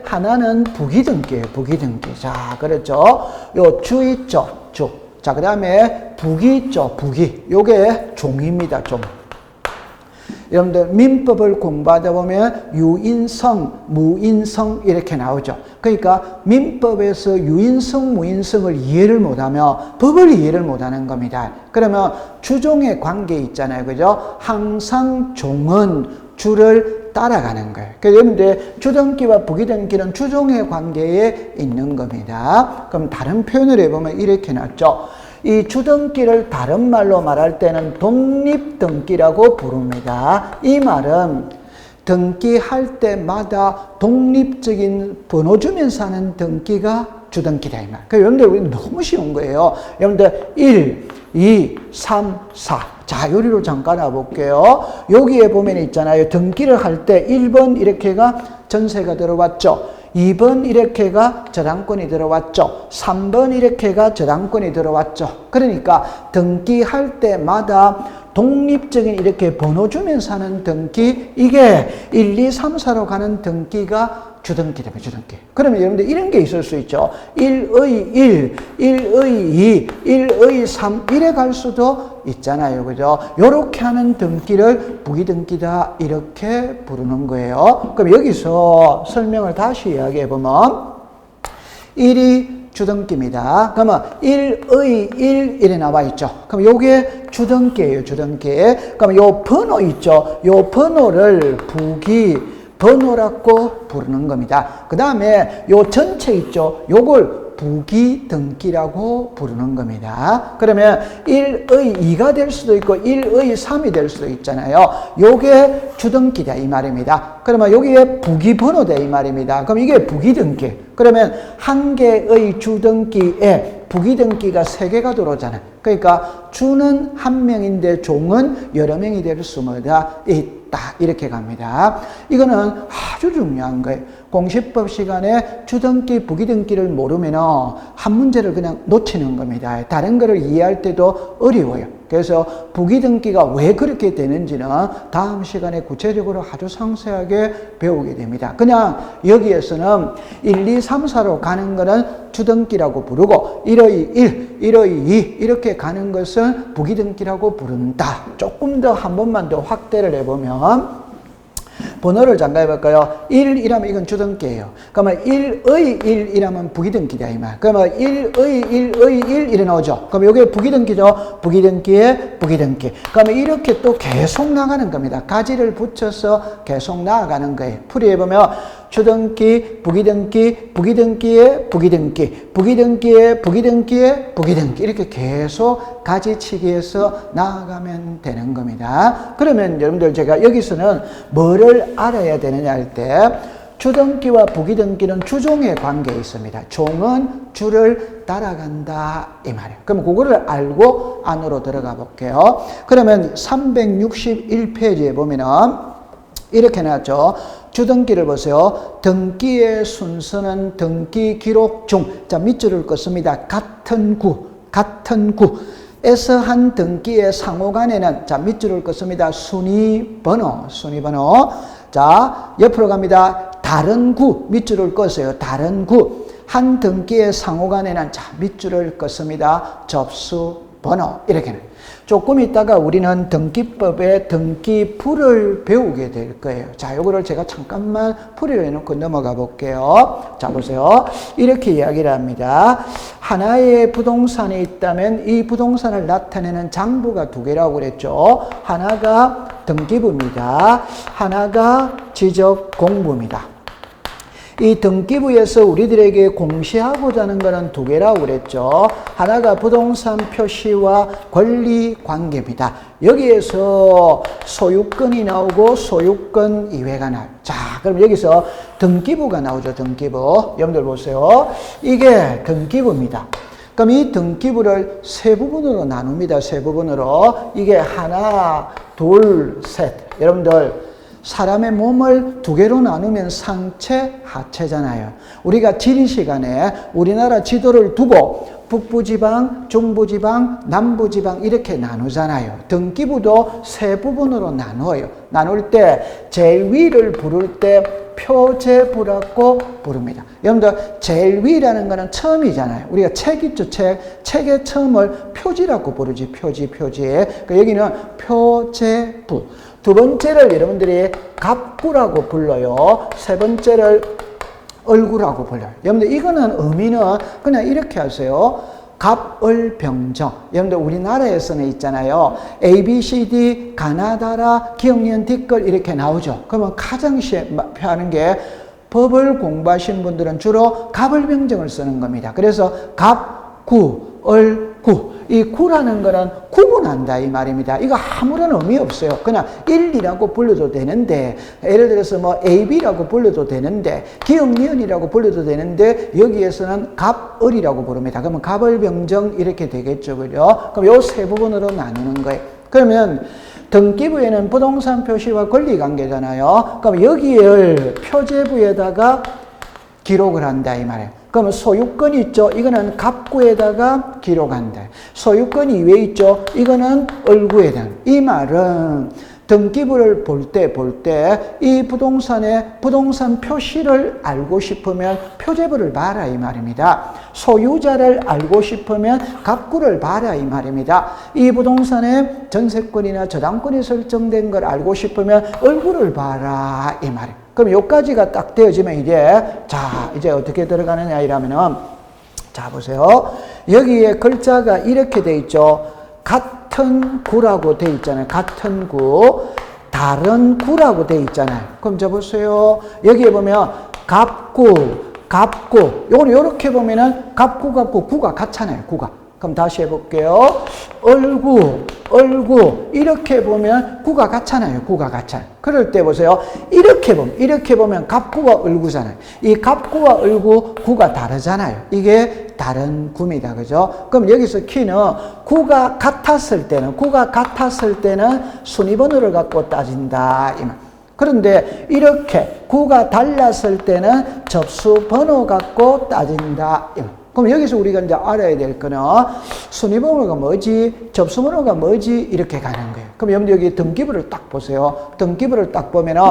하나는 부기등기예요. 부기등기. 자, 그렇죠. 요 주 있죠. 주. 자, 그 다음에 부기 있죠. 부기. 요게 종입니다. 종. 여러분들 민법을 공부하다 보면 유인성, 무인성 이렇게 나오죠. 그러니까 민법에서 유인성, 무인성을 이해를 못하면 법을 이해를 못하는 겁니다. 그러면 주종의 관계 있잖아요. 그죠? 항상 종은 주를 따라가는 거예요. 그래서 여러분들 주등기와 부기등기는 주종의 관계에 있는 겁니다. 그럼 다른 표현을 해보면 이렇게 놨죠. 이 주등기를 다른 말로 말할 때는 독립등기라고 부릅니다. 이 말은 등기할 때마다 독립적인 번호 주면서 하는 등기가 주등기다 이 말. 그러니까 여러분들 너무 쉬운 거예요. 여러분들 1, 2, 3, 4. 자, 요리로 잠깐 와볼게요. 여기에 보면 있잖아요. 등기를 할 때 1번 이렇게가 전세가 들어왔죠. 2번 이렇게가 저당권이 들어왔죠. 3번 이렇게가 저당권이 들어왔죠. 그러니까 등기할 때마다 독립적인 이렇게 번호 주면서 하는 등기, 이게 1, 2, 3, 4로 가는 등기가 주등기다. 주등기. 그러면 여러분들 이런 게 있을 수 있죠. 1의 1, 1의 2, 1의 3 이래 갈 수도 있잖아요. 그죠? 요렇게 하는 등기를 부기등기다 이렇게 부르는 거예요. 그럼 여기서 설명을 다시 이야기해 보면 1이 주등기입니다. 그러면 1의 1 이래 나와 있죠. 그럼 요게 주등기예요. 주등기. 그럼 요 번호 있죠. 요 번호를 부기 번호라고 부르는 겁니다. 그 다음에 요 전체 있죠. 요걸 부기등기라고 부르는 겁니다. 그러면 1의 2가 될 수도 있고 1의 3이 될 수도 있잖아요. 요게 주등기다 이 말입니다. 그러면 여기에 부기번호다 이 말입니다. 그럼 이게 부기등기. 그러면 한 개의 주등기에 부기등기가 3개가 들어오잖아요. 그러니까 주는 한 명인데 종은 여러 명이 될 수마다 있다. 이렇게 갑니다. 이거는 아주 중요한 거예요. 공시법 시간에 주등기, 부기등기를 모르면 한 문제를 그냥 놓치는 겁니다. 다른 거를 이해할 때도 어려워요. 그래서 부기등기가 왜 그렇게 되는지는 다음 시간에 구체적으로 아주 상세하게 배우게 됩니다. 그냥 여기에서는 1, 2, 3, 4로 가는 거는 주등기라고 부르고 1의 1, 1의 2 이렇게 가는 것은 부기등기라고 부른다. 조금 더 한 번만 더 확대를 해보면 번호를 잠깐 해볼까요? 1이라면 이건 주등기예요. 그러면 1의 1이라면 부기등기다 이 말. 그러면 1의 1 이래 나오죠. 그럼 이게 부기등기죠. 부기등기에 부기등기. 그러면 이렇게 또 계속 나가는 겁니다. 가지를 붙여서 계속 나아가는 거예요. 풀이해보면 주등기, 부기등기, 부기등기에 부기등기, 부기등기에 부기등기에 부기등기 이렇게 계속 가지치기해서 나아가면 되는 겁니다. 그러면 여러분들 제가 여기서는 뭐를 알아야 되느냐 할 때 주등기와 부기등기는 주종의 관계에 있습니다. 종은 주를 따라간다 이 말이에요. 그럼 그거를 알고 안으로 들어가 볼게요. 그러면 361페이지에 보면은 이렇게 나왔죠. 주등기를 보세요. 등기의 순서는 등기 기록 중. 자, 밑줄을 긋습니다. 같은 구에서 한 등기의 상호간에는, 자, 밑줄을 긋습니다. 순위번호. 자, 옆으로 갑니다. 다른 구, 밑줄을 긋어요. 다른 구. 한 등기의 상호간에는, 자, 밑줄을 긋습니다. 접수번호. 이렇게는. 조금 있다가 우리는 등기법의 등기부를 배우게 될 거예요. 자, 요거를 제가 잠깐만 풀이를 해놓고 넘어가 볼게요. 자, 보세요. 이렇게 이야기를 합니다. 하나의 부동산이 있다면 이 부동산을 나타내는 장부가 두 개라고 그랬죠. 하나가 등기부입니다. 하나가 지적공부입니다. 이 등기부에서 우리들에게 공시하고자 하는 것은 두 개라고 그랬죠. 하나가 부동산 표시와 권리 관계입니다. 여기에서 소유권이 나오고 소유권 이외가 나와요. 자, 그럼 여기서 등기부가 나오죠. 등기부. 여러분들 보세요. 이게 등기부입니다. 그럼 이 등기부를 세 부분으로 나눕니다. 세 부분으로. 이게 하나, 둘, 셋. 여러분들 사람의 몸을 두 개로 나누면 상체, 하체잖아요. 우리가 지리 시간에 우리나라 지도를 두고 북부지방, 중부지방, 남부지방 이렇게 나누잖아요. 등기부도 세 부분으로 나누어요. 나눌 때 제일 위를 부를 때 표제부라고 부릅니다. 여러분들 제일 위라는 거는 처음이잖아요. 우리가 책 있죠, 책. 책의 처음을 표지라고 부르지. 표지. 그러니까 여기는 표제부. 두 번째를 여러분들이 갑구라고 불러요. 세 번째를 얼구라고 불러요. 여러분들 이거는 의미는 그냥 이렇게 하세요. 갑을병정. 여러분들 우리나라에서는 있잖아요. A, B, C, D, 가나다라, 기억니은 뒷글 이렇게 나오죠. 그러면 가장 하는 게 법을 공부하신 분들은 주로 갑을병정을 쓰는 겁니다. 그래서 갑, 구, 얼, 구. 이 구라는 거는 구분한다 이 말입니다. 이거 아무런 의미 없어요. 그냥 1, 2라고 불러도 되는데, 예를 들어서 뭐 AB라고 불러도 되는데, 기억니은이라고 불러도 되는데, 여기에서는 갑을이라고 부릅니다. 그러면 갑을병정 이렇게 되겠죠. 그죠? 그럼 요 세 부분으로 나누는 거예요. 그러면 등기부에는 부동산 표시와 권리관계잖아요. 그럼 여기를 표제부에다가 기록을 한다 이 말이에요. 그러면 소유권 있죠. 이거는 갑구에다가 기록한다. 소유권 이외에 있죠. 이거는 얼구에다. 이 말은 등기부를 볼 때 이 부동산의 부동산 표시를 알고 싶으면 표제부를 봐라 이 말입니다. 소유자를 알고 싶으면 갑구를 봐라 이 말입니다. 이 부동산의 전세권이나 저당권이 설정된 걸 알고 싶으면 얼구를 봐라 이 말이에요. 그럼 요까지가 딱 되어지면 이제 어떻게 들어가느냐 이러면은, 자, 보세요. 여기에 글자가 이렇게 돼 있죠. 같은 구라고 돼 있잖아요. 같은 구. 다른 구라고 돼 있잖아요. 그럼 저 보세요. 여기에 보면 갑구. 요거는 요렇게 보면은 갑구, 구가 같잖아요. 구가. 그럼 다시 해볼게요. 얼구. 이렇게 보면 구가 같잖아요. 그럴 때 보세요. 이렇게 보면 갑구와 얼구잖아요. 이 갑구와 얼구, 구가 다르잖아요. 이게 다른 구입니다. 그죠? 그럼 여기서 키는 구가 같았을 때는 순위번호를 갖고 따진다. 이 말. 그런데 이렇게 구가 달랐을 때는 접수번호 갖고 따진다. 이 말. 그럼 여기서 우리가 이제 알아야 될 거는 순위번호가 뭐지, 접수번호가 뭐지, 이렇게 가는 거예요. 그럼 여러분들 여기 등기부를 딱 보세요. 등기부를 딱 보면은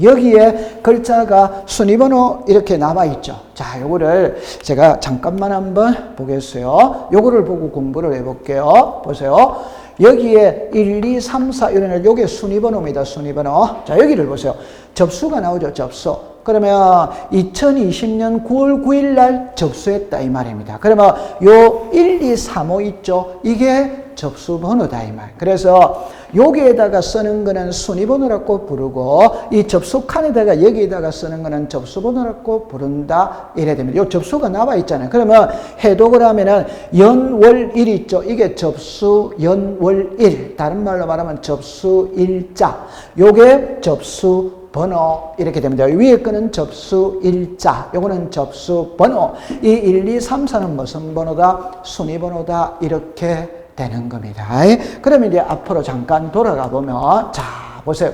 여기에 글자가 순위번호 이렇게 남아있죠. 자, 요거를 제가 잠깐만 한번 보겠어요. 요거를 보고 공부를 해볼게요. 보세요. 여기에 1, 2, 3, 4 이런 요게 순위번호입니다. 순위번호. 자, 여기를 보세요. 접수가 나오죠. 접수. 그러면 2020년 9월 9일 날 접수했다 이 말입니다. 그러면 요 1, 2, 3, 5 있죠. 이게 접수번호다 이 말. 그래서 여기에다가 쓰는 거는 순위번호라고 부르고 이 접수칸에다가 여기에다가 쓰는 거는 접수번호라고 부른다 이래야 됩니다. 요 접수가 나와 있잖아요. 그러면 해독을 하면은 연월일 있죠. 이게 접수 연월일. 다른 말로 말하면 접수일자. 요게 접수 번호 이렇게 됩니다. 위에 거는 접수 일자, 요거는 접수 번호. 이 1, 2, 3, 4는 무슨 번호다? 순위 번호다. 이렇게 되는 겁니다. 그러면 이제 앞으로 잠깐 돌아가 보면, 자, 보세요.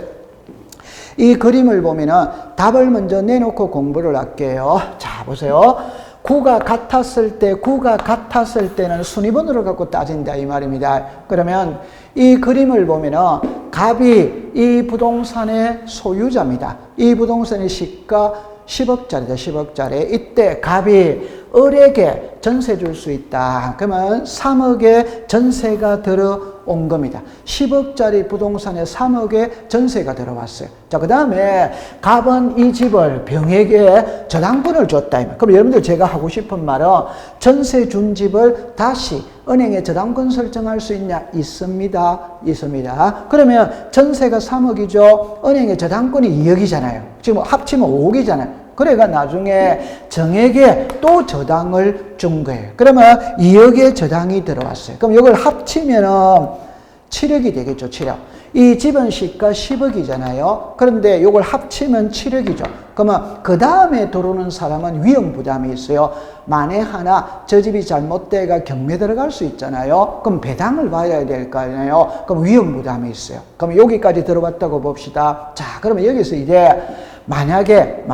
이 그림을 보면은 답을 먼저 내놓고 공부를 할게요. 자, 보세요. 구가 같았을 때는 순위번호를 갖고 따진다 이 말입니다. 그러면 이 그림을 보면은 갑이 이 부동산의 소유자입니다. 이 부동산의 시가 10억짜리다, 10억짜리. 이때 갑이 을에게 전세 줄 수 있다. 그러면 3억의 전세가 들어온 겁니다. 10억짜리 부동산에 3억의 전세가 들어왔어요. 자, 그 다음에 갑은 이 집을 병에게 저당권을 줬다. 그럼 여러분들 제가 하고 싶은 말은 전세 준 집을 다시 은행에 저당권 설정할 수 있냐? 있습니다. 있습니다. 그러면 전세가 3억이죠. 은행에 저당권이 2억이잖아요. 지금 합치면 5억이잖아요. 그래가 나중에 정에게 또 저당을 준 거예요. 그러면 2억의 저당이 들어왔어요. 그럼 이걸 합치면은 7억이 되겠죠, 7억. 이 집은 시가 10억이잖아요. 그런데 이걸 합치면 7억이죠. 그러면 그 다음에 들어오는 사람은 위험 부담이 있어요. 만에 하나 저 집이 잘못돼가 경매 들어갈 수 있잖아요. 그럼 배당을 받아야 될 거 아니에요. 그럼 위험 부담이 있어요. 그럼 여기까지 들어봤다고 봅시다. 자, 그러면 여기서 이제 만약에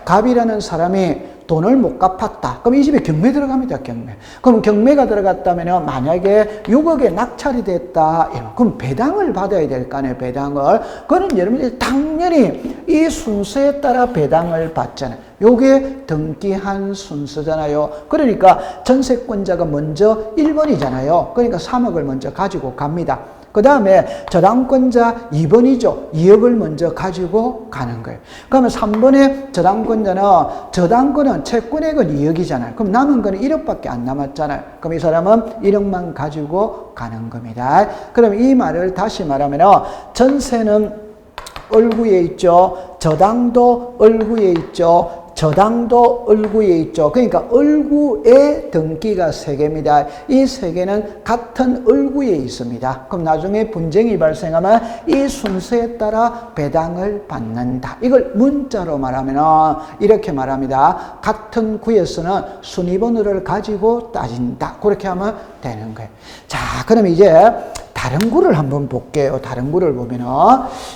갑이라는 사람이 돈을 못 갚았다. 그럼 이 집에 경매 들어갑니다, 경매. 그럼 경매가 들어갔다면 만약에 6억에 낙찰이 됐다. 그럼 배당을 받아야 될 거 아니에요, 배당을. 그거는 여러분들이 당연히 이 순서에 따라 배당을 받잖아요. 요게 등기한 순서잖아요. 그러니까 전세권자가 먼저 1번이잖아요. 그러니까 3억을 먼저 가지고 갑니다. 그 다음에 저당권자 2번이죠. 2억을 먼저 가지고 가는 거예요. 그러면 3번의 저당권은 채권액은 2억이잖아요. 그럼 남은 거는 1억밖에 안 남았잖아요. 그럼 이 사람은 1억만 가지고 가는 겁니다. 그럼 이 말을 다시 말하면 전세는 을구에 있죠. 저당도 을구에 있죠. 저당도 을구에 있죠. 그러니까 을구의 등기가 3개입니다. 이 3개는 같은 을구에 있습니다. 그럼 나중에 분쟁이 발생하면 이 순서에 따라 배당을 받는다. 이걸 문자로 말하면 이렇게 말합니다. 같은 구에서는 순위번호를 가지고 따진다. 그렇게 하면 되는 거예요. 자, 그럼 이제 다른 구를 한번 볼게요. 다른 구를 보면은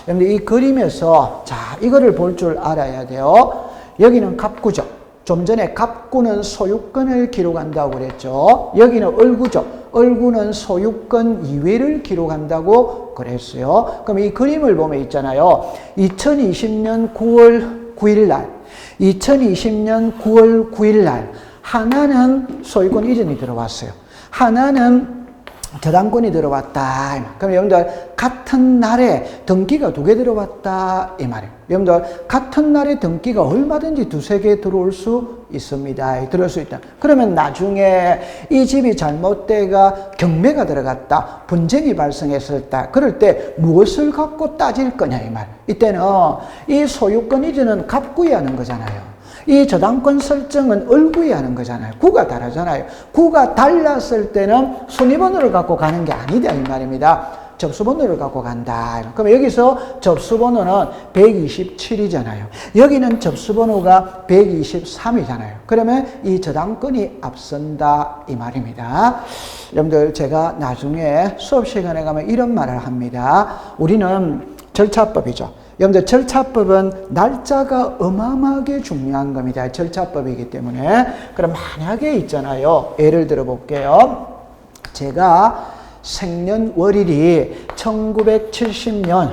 여러분들 이 그림에서 자, 이거를 볼 줄 알아야 돼요. 여기는 갑구죠. 좀 전에 갑구는 소유권을 기록한다고 그랬죠. 여기는 을구죠. 을구는 소유권 이외를 기록한다고 그랬어요. 그럼 이 그림을 보면 있잖아요. 2020년 9월 9일 날, 2020년 9월 9일 날 하나는 소유권 이전이 들어왔어요. 하나는 저당권이 들어왔다. 그럼 여러분들 같은 날에 등기가 2개 들어왔다 이 말이에요. 여러분들 같은 날에 등기가 얼마든지 2-3개 들어올 수 있습니다. 들어올 수 있다. 그러면 나중에 이 집이 잘못돼가 경매가 들어갔다. 분쟁이 발생했을 때 그럴 때 무엇을 갖고 따질 거냐 이 말. 이때는 이 소유권 이전은 갑구에 하는 거잖아요. 이 저당권 설정은 을구에 하는 거잖아요. 구가 다르잖아요. 구가 달랐을 때는 순위번호를 갖고 가는 게 아니다 이 말입니다. 접수번호를 갖고 간다. 그럼 여기서 접수번호는 127이잖아요. 여기는 접수번호가 123이잖아요. 그러면 이 저당권이 앞선다 이 말입니다. 여러분들 제가 나중에 수업 시간에 가면 이런 말을 합니다. 우리는 절차법이죠. 여러분들 절차법은 날짜가 어마어마하게 중요한 겁니다. 절차법이기 때문에. 그럼 만약에 있잖아요. 예를 들어 볼게요. 제가 생년월일이 1970년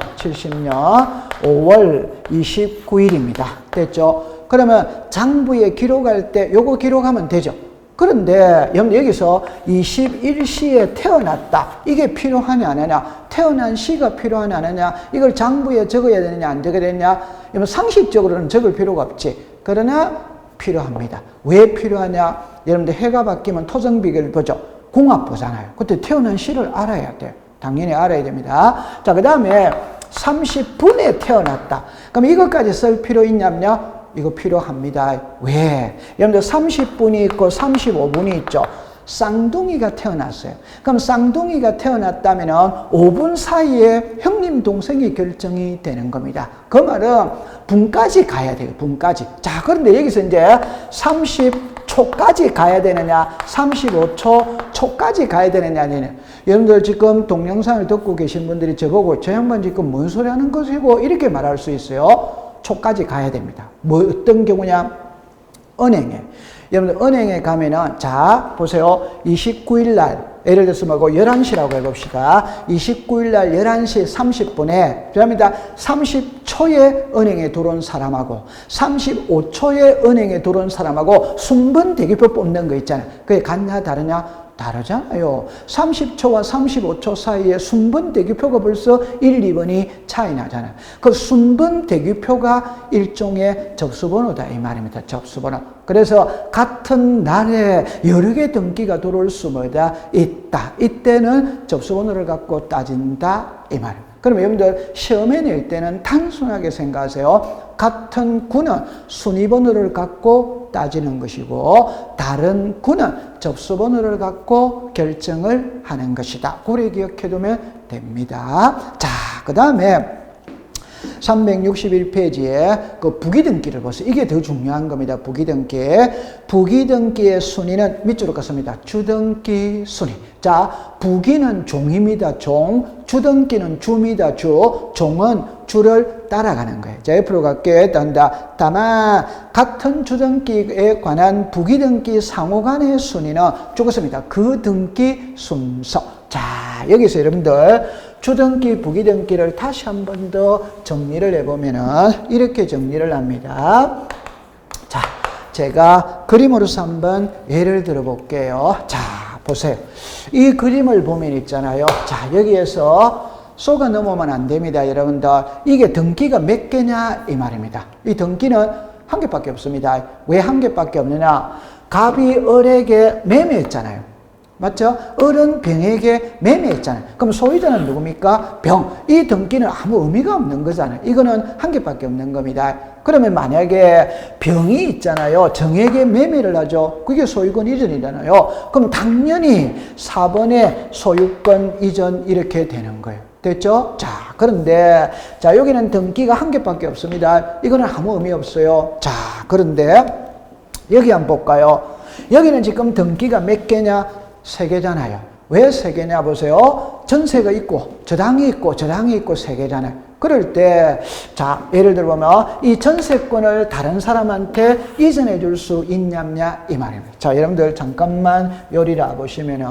5월 29일입니다. 됐죠? 그러면 장부에 기록할 때 요거 기록하면 되죠. 그런데 여기서 21시에 태어났다. 이게 필요하냐 안 하냐? 태어난 시가 필요하냐 안 하냐? 이걸 장부에 적어야 되느냐 안 적어야 되느냐? 상식적으로는 적을 필요가 없지. 그러나 필요합니다. 왜 필요하냐? 여러분들 해가 바뀌면 토정비를 보죠. 궁합 보잖아요. 그때 태어난 시를 알아야 돼요. 당연히 알아야 됩니다. 자, 그 다음에 30분에 태어났다. 그럼 이것까지 쓸 필요 있냐면요? 이거 필요합니다. 왜? 여러분들 30분이 있고 35분이 있죠. 쌍둥이가 태어났어요. 그럼 쌍둥이가 태어났다면 5분 사이에 형님, 동생이 결정이 되는 겁니다. 그 말은 분까지 가야 돼요. 분까지. 자, 그런데 여기서 이제 30초까지 가야 되느냐, 35초 초까지 가야 되느냐, 아니냐. 여러분들 지금 동영상을 듣고 계신 분들이 저보고 저 양반 지금 뭔 소리 하는 것이고 이렇게 말할 수 있어요. 초까지 가야 됩니다. 뭐 어떤 경우냐? 은행에. 여러분들 은행에 가면은 자 보세요. 29일 날 예를 들어서 뭐고 11시라고 해봅시다. 29일 날 11시 30분에 그럽니다. 30초에 은행에 들어온 사람하고 35초에 은행에 들어온 사람하고 순번 대기표 뽑는 거 있잖아요. 그게 같냐 다르냐? 다르잖아요. 30초와 35초 사이에 순번 대기표가 벌써 1, 2번이 차이 나잖아요. 그 순번 대기표가 일종의 접수번호다 이 말입니다. 접수번호. 그래서 같은 날에 여러 개 등기가 들어올 수마다 있다. 이때는 접수번호를 갖고 따진다 이 말입니다. 그럼 여러분들 시험에 낼 때는 단순하게 생각하세요. 같은 구는 순위번호를 갖고 따지는 것이고 다른 구는 접수번호를 갖고 결정을 하는 것이다. 그래 기억해 두면 됩니다. 자, 그 다음에 361페이지에 그 부기등기를 보세요. 이게 더 중요한 겁니다. 부기등기. 부기등기의 순위는 밑으로 갔습니다. 주등기 순위. 자, 부기는 종입니다. 종. 주등기는 주입니다. 주. 종은 주를 따라가는 거예요. 자, 옆으로 갈게요. 다만 같은 주등기에 관한 부기등기 상호간의 순위는 죽었습니다. 그 등기 순서. 자, 여기서 여러분들 주등기, 부기등기를 다시 한 번 더 정리를 해보면은 이렇게 정리를 합니다. 자, 제가 그림으로서 한번 예를 들어 볼게요. 자, 보세요. 이 그림을 보면 있잖아요. 자, 여기에서 쏘가 넘으면 안 됩니다. 여러분들. 이게 등기가 몇 개냐 이 말입니다. 이 등기는 한 개밖에 없습니다. 왜 한 개밖에 없느냐? 갑이 을에게 매매했잖아요. 맞죠? 을은 병에게 매매했잖아요. 그럼 소유자는 누굽니까? 병. 이 등기는 아무 의미가 없는 거잖아요. 이거는 한 개밖에 없는 겁니다. 그러면 만약에 병이 있잖아요. 정에게 매매를 하죠. 그게 소유권 이전이잖아요. 그럼 당연히 4번에 소유권 이전 이렇게 되는 거예요. 됐죠? 자, 그런데 자, 여기는 등기가 한 개밖에 없습니다. 이거는 아무 의미 없어요. 자, 그런데 여기 한번 볼까요? 여기는 지금 등기가 몇 개냐? 3개잖아요. 왜 3개냐 보세요. 전세가 있고 저당이 있고 저당이 있고 3개잖아요. 그럴 때 자, 예를 들어보면 이 전세권을 다른 사람한테 이전해 줄 수 있냐냐 이 말입니다. 자, 여러분들 잠깐만 요리를 보시면은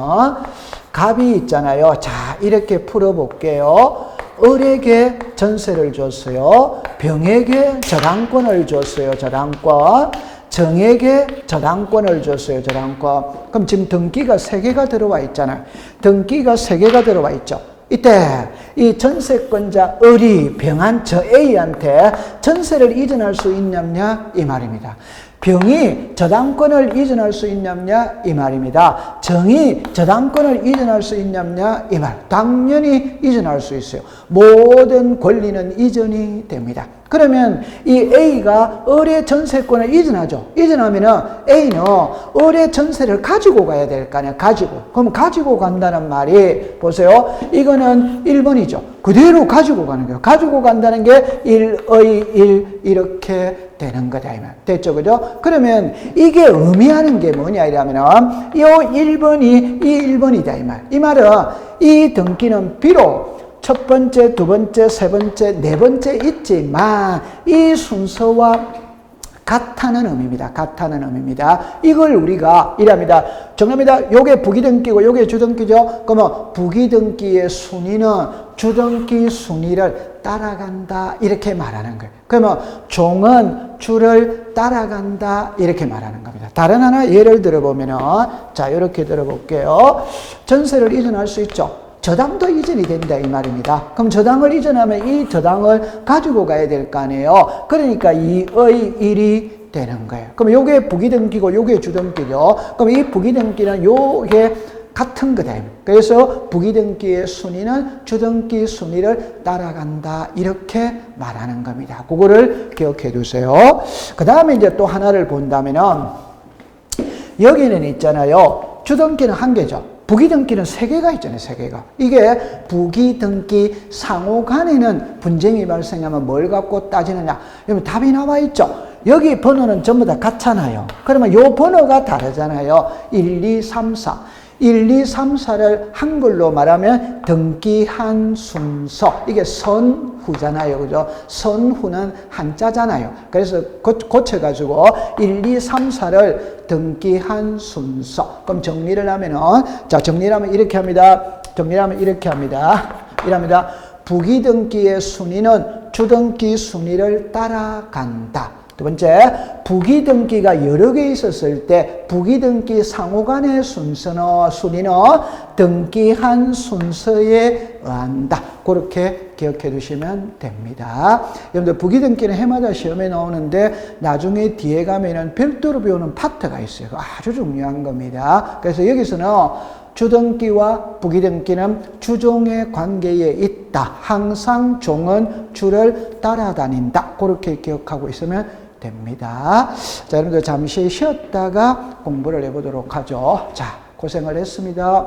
갑이 있잖아요. 자, 이렇게 풀어볼게요. 을에게 전세를 줬어요. 병에게 저당권을 줬어요. 저당권. 정에게 저당권을 줬어요. 저당권. 그럼 지금 등기가 3개가 들어와 있잖아요. 등기가 3개가 들어와 있죠. 이때 이 전세권자 을이 병한 저 A한테 전세를 이전할 수 있냐냐 이 말입니다. 병이 저당권을 이전할 수 있냐냐 이 말입니다. 정이 저당권을 이전할 수 있냐냐 이 말. 당연히 이전할 수 있어요. 모든 권리는 이전이 됩니다. 그러면 이 A가 을의 전세권을 이전하죠. 이전하면은 A는 을의 전세를 가지고 가야 될 거 아니야. 가지고. 그럼 가지고 간다는 말이 보세요. 이거는 1번이죠. 그대로 가지고 가는 거예요. 가지고 간다는 게 1의 1 이렇게 되는 거다 이 말. 됐죠, 그죠? 그러면 이게 의미하는 게 뭐냐 이러면은 이 1번이 이 1번이다 이 말. 이 말은 이 등기는 비록 첫 번째, 두 번째, 세 번째, 네 번째 있지만 이 순서와 같다는 의미입니다. 같다는 의미입니다. 이걸 우리가 이랍니다. 정답입니다. 요게 부기등기고 요게 주등기죠. 그러면 부기등기의 순위는 주등기 순위를 따라간다 이렇게 말하는 거예요. 그러면 종은 주를 따라간다 이렇게 말하는 겁니다. 다른 하나 예를 들어보면은 자 이렇게 들어볼게요. 전세를 이전할 수 있죠. 저당도 이전이 된다 이 말입니다. 그럼 저당을 이전하면 이 저당을 가지고 가야 될 거 아니에요. 그러니까 2의 1이 되는 거예요. 그럼 요게 부기등기고 요게 주등기죠. 그럼 이 부기등기는 요게 같은 거다. 그래서 부기등기의 순위는 주등기 순위를 따라간다 이렇게 말하는 겁니다. 그거를 기억해 두세요. 그 다음에 이제 또 하나를 본다면은 여기는 있잖아요. 주등기는 한 개죠. 부기등기는 세 개가 있잖아요. 세 개가. 이게 부기등기 상호 간에는 분쟁이 발생하면 뭘 갖고 따지느냐. 여러분 답이 나와 있죠. 여기 번호는 전부 다 같잖아요. 그러면 요 번호가 다르잖아요. 1, 2, 3, 4. 1, 2, 3, 4를 한글로 말하면 등기한 순서. 이게 선후잖아요. 그죠? 선후는 한자잖아요. 그래서 고쳐가지고 1, 2, 3, 4를 등기한 순서. 그럼 정리를 하면은, 자, 정리를 하면 이렇게 합니다. 정리를 하면 이렇게 합니다. 이랍니다. 부기등기의 순위는 주등기 순위를 따라간다. 두 번째, 부기등기가 여러 개 있었을 때 부기등기 상호간의 순위는 등기한 순서에 의한다. 그렇게 기억해 두시면 됩니다. 여러분들 부기등기는 해마다 시험에 나오는데 나중에 뒤에 가면은 별도로 배우는 파트가 있어요. 아주 중요한 겁니다. 그래서 여기서는 주등기와 부기등기는 주종의 관계에 있다. 항상 종은 주를 따라다닌다. 그렇게 기억하고 있으면 됩니다. 자, 여러분들 잠시 쉬었다가 공부를 해보도록 하죠. 자, 고생을 했습니다.